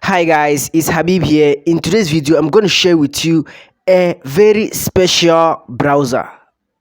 Hi guys, it's Habib here. In today's video, I'm going to share with you a very special browser.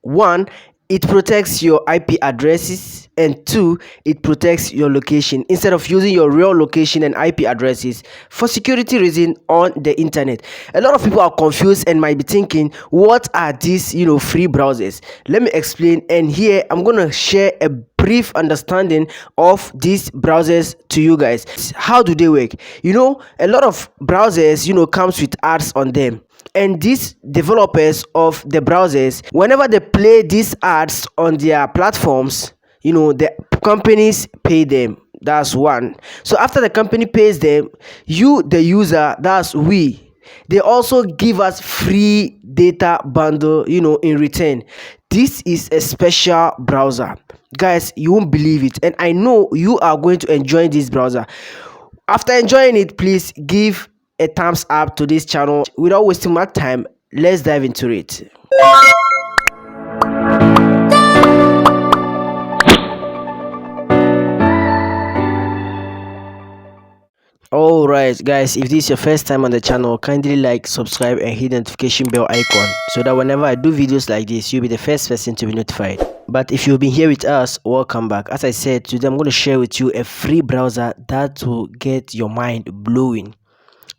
One, it protects your IP addresses, and two, it protects your location instead of using your real location and IP addresses for security reasons on the internet. A lot of people are confused and might be thinking, what are these free browsers? Let me explain, and here I'm going to share a brief understanding of these browsers to you guys. How do they work? A lot of browsers comes with ads on them, and these developers of the browsers, whenever they play these ads on their platforms, the companies pay them. That's one. So after the company pays them, you the user, that's we, they also give us free data bundle in return. This is a special browser, guys. You won't believe it, and I know you are going to enjoy this browser. After enjoying it, please give a thumbs up to this channel. Without wasting my time, let's dive into it. Alright guys, if this is your first time on the channel, kindly like, subscribe and hit the notification bell icon so that whenever I do videos like this, you'll be the first person to be notified. But if you've been here with us, welcome back. As I said, today I'm going to share with you a free browser that will get your mind blowing.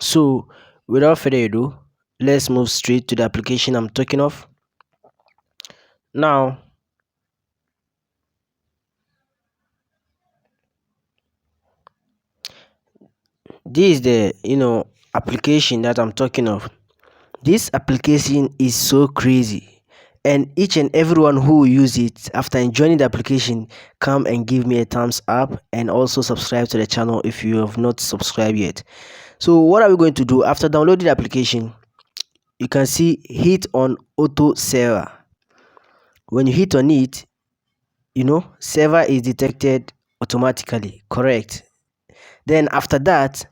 So without further ado, let's move straight to the application I'm talking of. Now, this is the application that I'm talking of. This application is so crazy, and each and everyone who will use it after enjoying the application, come and give me a thumbs up and also subscribe to the channel if you have not subscribed yet. So what are we going to do? After downloading the application, you can see hit on auto server. When you hit on it, server is detected automatically, correct? Then after that,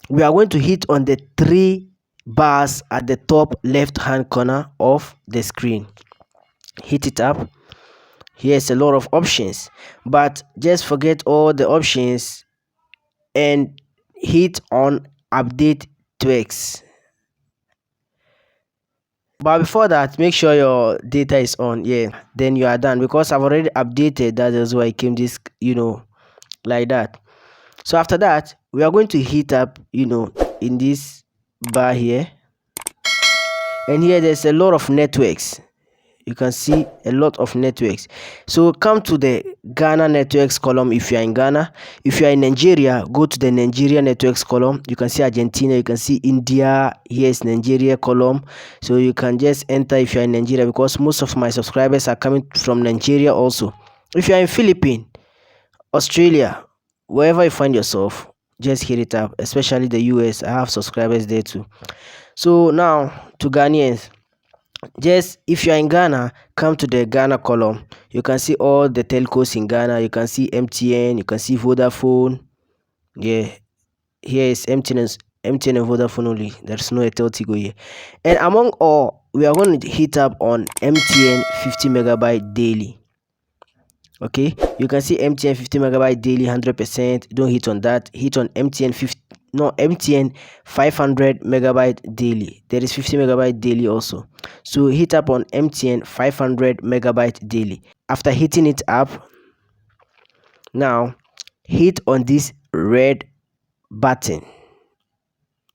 we are going to hit on the three bars at the top left hand corner of the screen. Hit it up. Here's a lot of options, but just forget all the options and hit on update tweaks. But before that, make sure your data is on. Yeah, then you are done, because I've already updated. That is why it came this like that. So after that, we are going to hit up in this bar here, and here there's a lot of networks. You can see a lot of networks. So come to the Ghana networks column if you are in Ghana. If you are in Nigeria, go to the Nigeria networks column. You can see Argentina, you can see India. Here is Nigeria column, so you can just enter if you are in Nigeria, because most of my subscribers are coming from Nigeria also. If you are in Philippines, Australia, wherever you find yourself, just hit it up. Especially the US, I have subscribers there too. So now to Ghanaians, just if you are in Ghana, come to the Ghana column. You can see all the telcos in Ghana. You can see MTN, you can see Vodafone. Yeah, here is MTN and Vodafone only. There's no Airtel Tigo here. And among all, we are going to hit up on MTN 50 megabyte daily. Okay, you can see MTN 50 megabyte daily 100%. Don't hit on that. Hit on MTN 500 megabyte daily. There is 50 megabyte daily also, so hit up on MTN 500 megabyte daily. After hitting it up, now hit on this red button.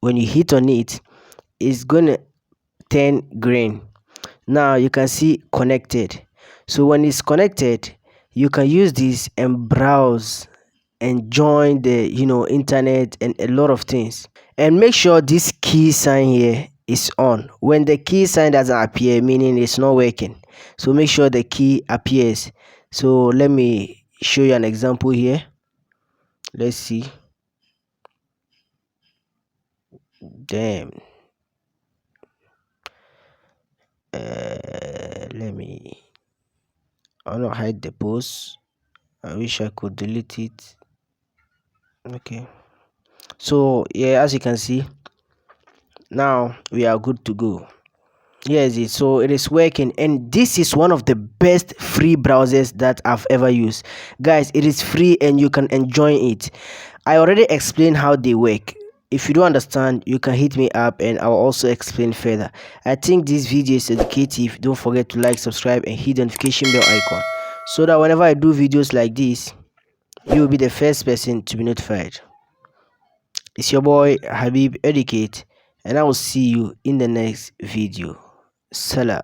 When you hit on it, it's gonna turn green. Now you can see connected. So when it's connected, you can use this and browse and join the internet and a lot of things. And make sure this key sign here is on. When the key sign doesn't appear, meaning it's not working. So make sure the key appears. So let me show you an example here. Let's see. Damn. Let me, I want to hide the post. I wish I could delete it. Okay, so yeah, as you can see, now we are good to go. Here's it. So it is working, and this is one of the best free browsers that I've ever used, guys. It is free and you can enjoy it. I already explained how they work. if you don't understand, you can hit me up and I'll also explain further. I think this video is educative. Don't forget to like, subscribe and hit the notification bell icon so that whenever I do videos like this, you will be the first person to be notified. It's your boy Habib Educate, and I will see you in the next video. Salam.